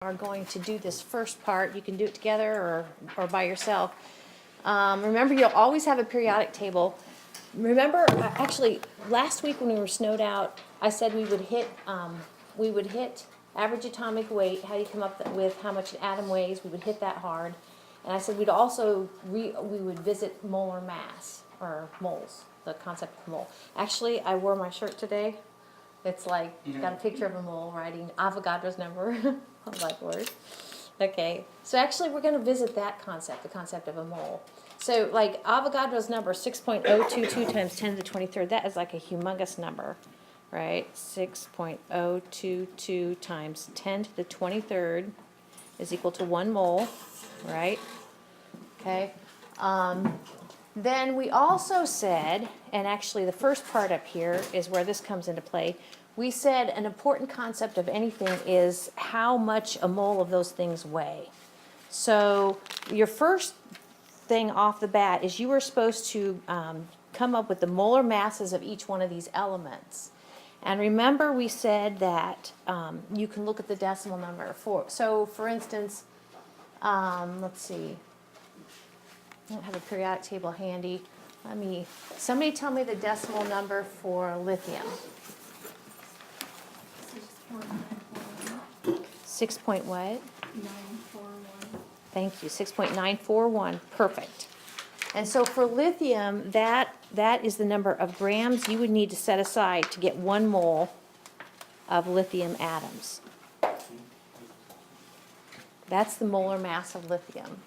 Are going to do this first part. You can do it together or by yourself. Remember, you'll always have a periodic table. Remember, actually, last week when we were snowed out, I said we would hit average atomic weight. How do you come up with how much an atom weighs? We would hit that hard. And I said we'd also we would visit molar mass or moles, the concept of mole. Actually, I wore my shirt today. It's like, got a picture of a mole writing Avogadro's number on blackboard. Okay, so actually we're going to visit that concept, the concept of a mole. So like Avogadro's number, 6.022 times 10 to the 23rd, that is like a humongous number, right? 6.022 times 10 to the 23rd is equal to 1 mole, right? Okay. Then we also said, and actually the first part up here is where this comes into play, we said an important concept of anything is how much a mole of those things weigh. So your first thing off the bat is you were supposed to come up with the molar masses of each one of these elements. And remember we said that you can look at the decimal number. So for instance, let's see. I don't have a periodic table handy. Somebody tell me the decimal number for lithium. 6 point what? 941. Thank you, 6.941, perfect. And so for lithium, that is the number of grams you would need to set aside to get 1 mole of lithium atoms. That's the molar mass of lithium.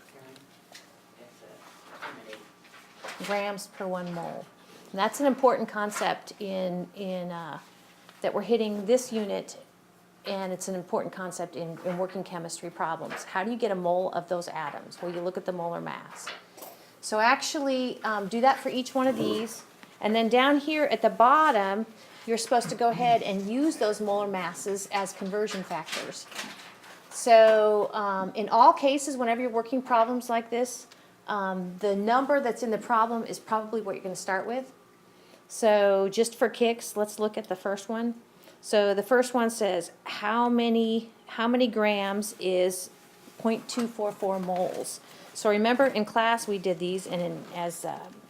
Grams per 1 mole. And that's an important concept that we're hitting this unit, and it's an important concept in working chemistry problems. How do you get a mole of those atoms? Well, you look at the molar mass. So actually do that for each one of these, and then down here at the bottom, you're supposed to go ahead and use those molar masses as conversion factors. So in all cases, whenever you're working problems like this, the number that's in the problem is probably what you're going to start with. So just for kicks, let's look at the first one. So the first one says how many grams is 0.244 moles. So remember in class we did these, and as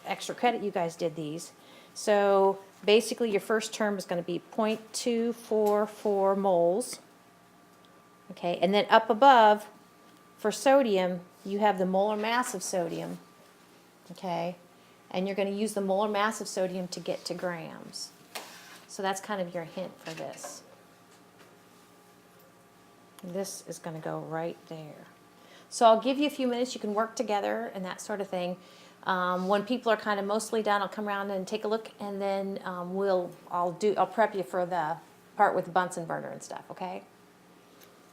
extra credit you guys did these. So basically your first term is going to be 0.244 moles. Okay, and then up above for sodium, you have the molar mass of sodium, okay? And you're going to use the molar mass of sodium to get to grams. So that's kind of your hint for this. This is going to go right there. So I'll give you a few minutes. You can work together and that sort of thing. When people are kind of mostly done, I'll come around and take a look, and then I'll prep you for the part with the Bunsen burner and stuff, okay?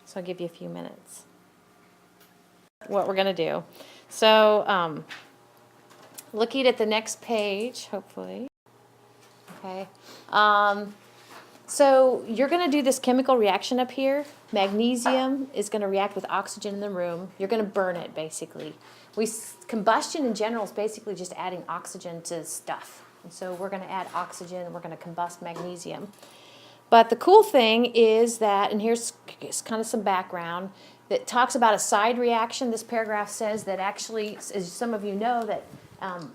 So I'll give you a few minutes. What we're going to do. So looking at the next page, hopefully. Okay. So you're going to do this chemical reaction up here. Magnesium is going to react with oxygen in the room. You're going to burn it, basically. Combustion in general is basically just adding oxygen to stuff. And so we're going to add oxygen, and we're going to combust magnesium. But the cool thing is that, and here's kind of some background, that talks about a side reaction. This paragraph says that actually, as some of you know, that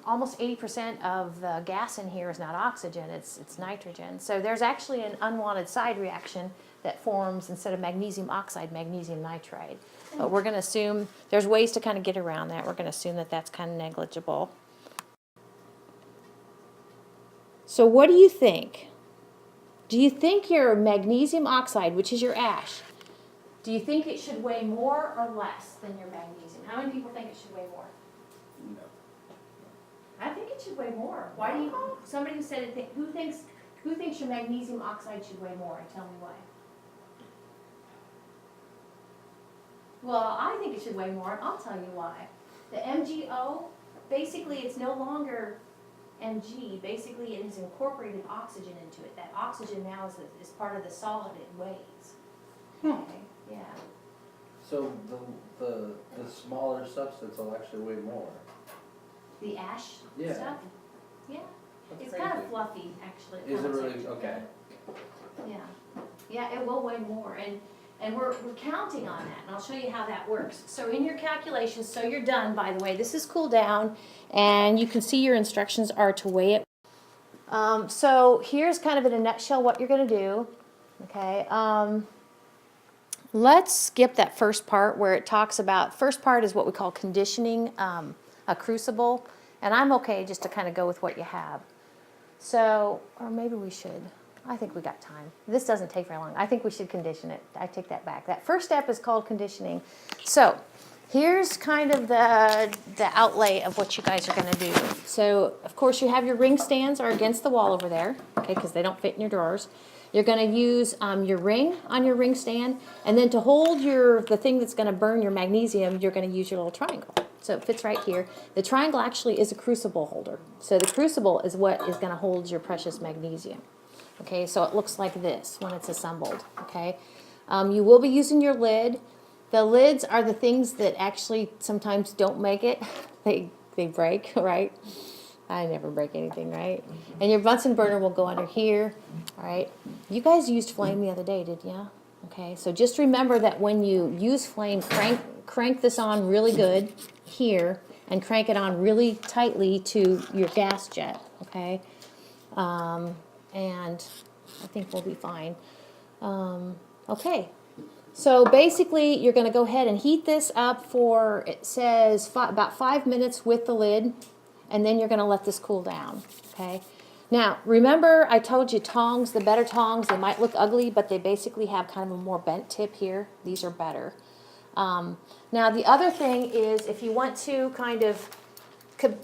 almost 80% of the gas in here is not oxygen, it's nitrogen. So there's actually an unwanted side reaction that forms, instead of magnesium oxide, magnesium nitride. But we're going to assume, there's ways to kind of get around that. We're going to assume that that's kind of negligible. So what do you think? Do you think your magnesium oxide, which is your ash, do you think it should weigh more or less than your magnesium? How many people think it should weigh more? No. I think it should weigh more. Why do you? Somebody said it. Who thinks your magnesium oxide should weigh more? And tell me why. Well, I think it should weigh more, and I'll tell you why. The MgO, basically, it's no longer Mg. Basically, it has incorporated oxygen into it. That oxygen now is part of the solid it weighs. Okay. Yeah. So the smaller substance will actually weigh more. The ash Yeah. stuff? Yeah. That's It's crazy. kind of fluffy, actually. Is it really? concept. Okay. Yeah. Yeah, it will weigh more. And And we're counting on that, and I'll show you how that works. So in your calculations, so you're done, by the way, this is cool down, and you can see your instructions are to weigh it. So here's kind of in a nutshell what you're going to do. Okay, let's skip that first part where it talks about, first part is what we call conditioning a crucible, and I'm okay just to kind of go with what you have. So, or maybe we should. I think we got time. This doesn't take very long. I think we should condition it. I take that back. That first step is called conditioning. So, here's kind of the outlay of what you guys are going to do. So, of course, you have your ring stands are against the wall over there, okay, because they don't fit in your drawers. You're going to use your ring on your ring stand, and then to hold the thing that's going to burn your magnesium, you're going to use your little triangle. So it fits right here. The triangle actually is a crucible holder. So the crucible is what is going to hold your precious magnesium. Okay, so it looks like this when it's assembled. Okay, you will be using your lid. The lids are the things that actually sometimes don't make it. They break, right? I never break anything, right? And your Bunsen burner will go under here, all right? You guys used flame the other day, didn't you? Okay, so just remember that when you use flame, crank this on really good here and crank it on really tightly to your gas jet, okay? And I think we'll be fine. Okay, so basically you're going to go ahead and heat this up for, it says about 5 minutes with the lid, and then you're going to let this cool down, okay? Now, remember I told you tongs, the better tongs, they might look ugly, but they basically have kind of a more bent tip here. These are better. Now, the other thing is if you want to kind of,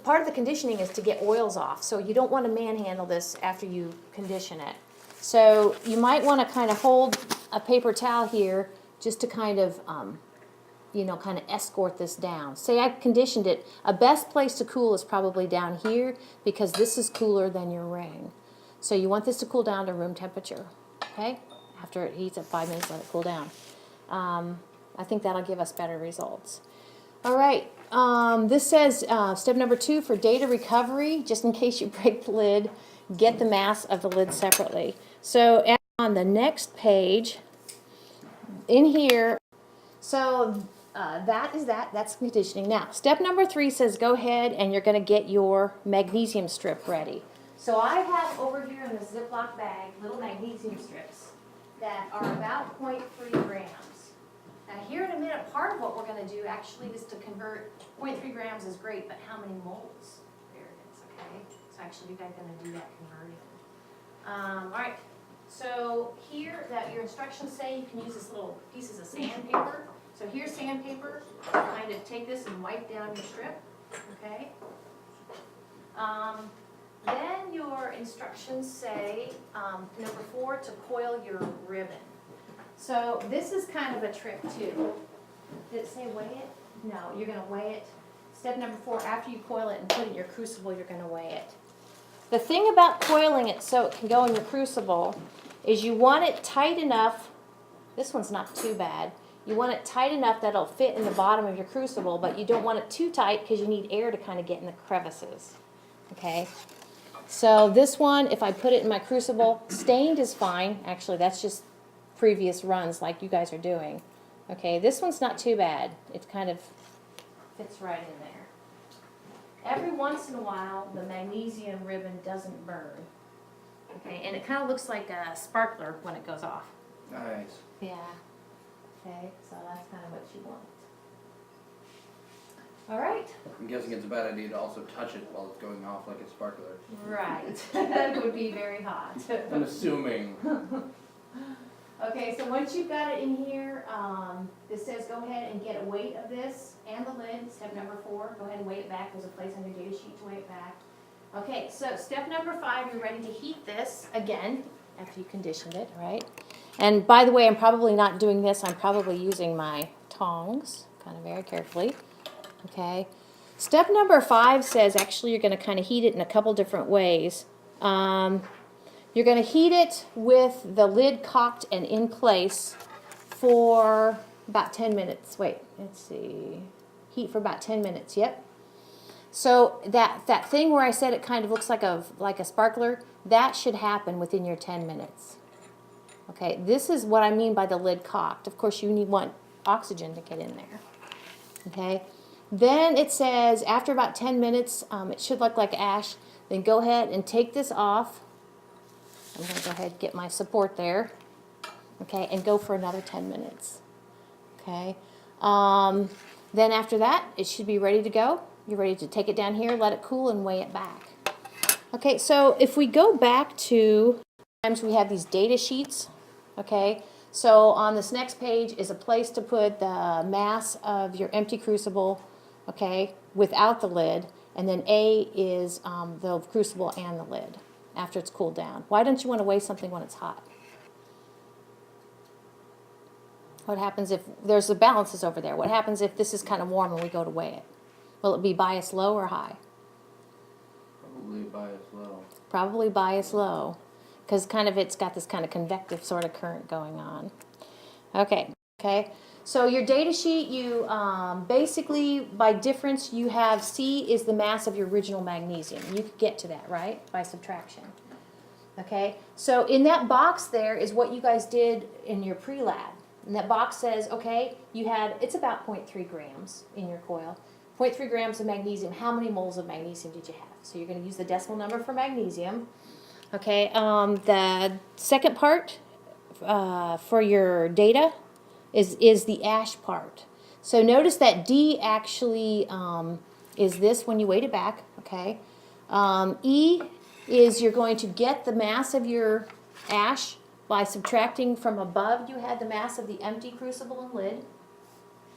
part of the conditioning is to get oils off, so you don't want to manhandle this after you condition it. So you might want to kind of hold a paper towel here just to kind of, kind of escort this down. Say I conditioned it. A best place to cool is probably down here because this is cooler than your ring. So you want this to cool down to room temperature, okay? After it heats at 5 minutes, let it cool down. I think that'll give us better results. All right, this says step number 2 for data recovery, just in case you break the lid, get the mass of the lid separately. So on the next page, in here, so that's conditioning. Now, step number 3 says go ahead and you're going to get your magnesium strip ready. So I have over here in the Ziploc bag little magnesium strips that are about 0.3 grams. Now here in a minute, part of what we're going to do actually is to convert, 0.3 grams is great, but how many moles? There it is, okay? So actually you guys are going to do that conversion. All right, so here that your instructions say you can use this little pieces of sandpaper. So here's sandpaper, kind of take this and wipe down your strip, okay? Then your instructions say, number 4, to coil your ribbon. So this is kind of a trick too. Did it say weigh it? No, you're going to weigh it. Step number 4, after you coil it and put it in your crucible, you're going to weigh it. The thing about coiling it so it can go in your crucible is you want it tight enough. This one's not too bad. You want it tight enough that it'll fit in the bottom of your crucible, but you don't want it too tight because you need air to kind of get in the crevices. Okay? So this one, if I put it in my crucible, stained is fine. Actually, that's just previous runs like you guys are doing. Okay, this one's not too bad. It kind of fits right in there. Every once in a while, the magnesium ribbon doesn't burn. Okay, and it kind of looks like a sparkler when it goes off. Nice. Yeah. Okay, so that's kind of what you want. All right. I'm guessing it's a bad idea to also touch it while it's going off like a sparkler. Right. That would be very hot. I'm assuming. Okay, so once you've got it in here, this says go ahead and get a weight of this and the lid. Step number 4, go ahead and weigh it back. There's a place on your data sheet to weigh it back. Okay, so step number 5, you're ready to heat this again after you conditioned it, right? And by the way, I'm probably not doing this. I'm probably using my tongs, kind of very carefully. Okay. Step number 5 says actually you're going to kind of heat it in a couple different ways. You're going to heat it with the lid cocked and in place for about 10 minutes. Wait, let's see. Heat for about 10 minutes, yep. So that thing where I said it kind of looks like a sparkler, that should happen within your 10 minutes. Okay, this is what I mean by the lid cocked. Of course, you want oxygen to get in there. Okay, then it says after about 10 minutes, it should look like ash. Then go ahead and take this off. I'm going to go ahead and get my support there. Okay, and go for another 10 minutes. Okay, then after that, it should be ready to go. You're ready to take it down here, let it cool, and weigh it back. Okay, so if we go back to, sometimes we have these data sheets. Okay, so on this next page is a place to put the mass of your empty crucible, okay, without the lid, and then A is the crucible and the lid after it's cooled down. Why don't you want to weigh something when it's hot? What happens if there's the balances over there? What happens if this is kind of warm and we go to weigh it? Will it be biased low or high? Probably biased low. Probably biased low, because kind of it's got this kind of convective sort of current going on. Okay. So your data sheet, you basically by difference you have C is the mass of your original magnesium. You could get to that, right, by subtraction. Okay. So in that box there is what you guys did in your pre-lab. And that box says, okay, it's about 0.3 grams in your coil. 0.3 grams of magnesium. How many moles of magnesium did you have? So you're going to use the decimal number for magnesium. Okay, the second part for your data is the ash part. So notice that D actually is this when you weight it back. Okay, E is you're going to get the mass of your ash by subtracting from above. You had the mass of the empty crucible and lid.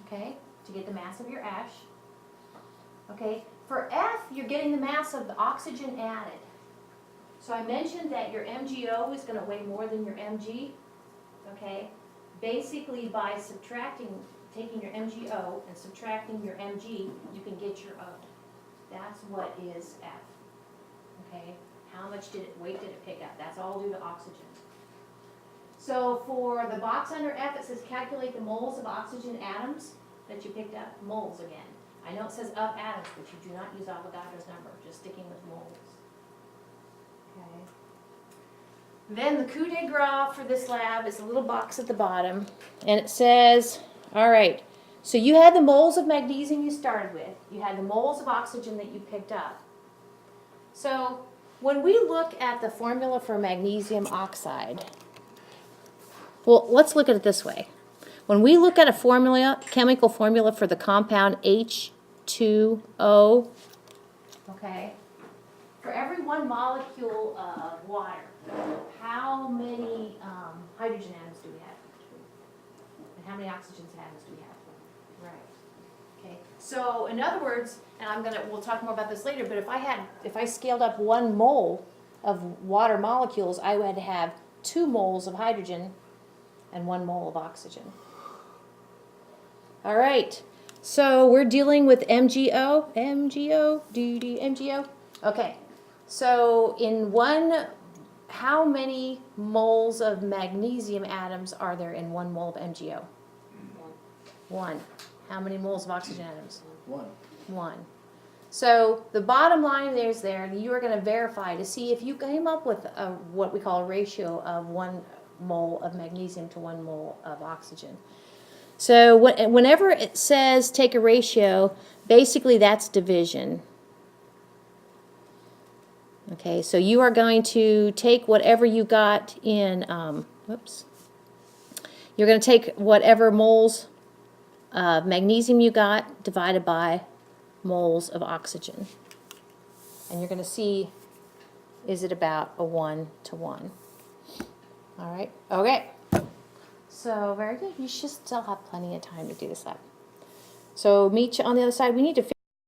Okay, to get the mass of your ash. Okay, for F, you're getting the mass of the oxygen added. So I mentioned that your MgO is going to weigh more than your Mg. Okay, basically by taking your MgO and subtracting your Mg, you can get your O. That's what is F. Okay, how much weight did it pick up? That's all due to oxygen. So for the box under F, it says calculate the moles of oxygen atoms that you picked up. Moles again. I know it says of atoms, but you do not use Avogadro's number, just sticking with moles. Okay. Then the coup de grace for this lab is a little box at the bottom, and it says, all right, so you had the moles of magnesium you started with. You had the moles of oxygen that you picked up. So when we look at the formula for magnesium oxide, well, let's look at it this way. When we look at a formula, chemical formula for the compound H2O, okay, for every 1 molecule of water, how many hydrogen atoms do we have? And how many oxygen atoms do we have? Right. Okay. So in other words, and we'll talk more about this later, but if I scaled up 1 mole of water molecules, I would have 2 moles of hydrogen and 1 mole of oxygen. All right, so we're dealing with MgO. Okay, so how many moles of magnesium atoms are there in 1 mole of MgO? 1. How many moles of oxygen atoms? 1. 1. So the bottom line is you are going to verify to see if you came up with what we call a ratio of 1 mole of magnesium to 1 mole of oxygen. So whenever it says take a ratio, basically that's division. Okay, so you are going to take whatever you got in, you're going to take whatever moles of magnesium you got divided by moles of oxygen. And you're going to see, is it about a 1 to 1? All right, okay. So very good. You should still have plenty of time to do this lab. So meet you on the other side. We need to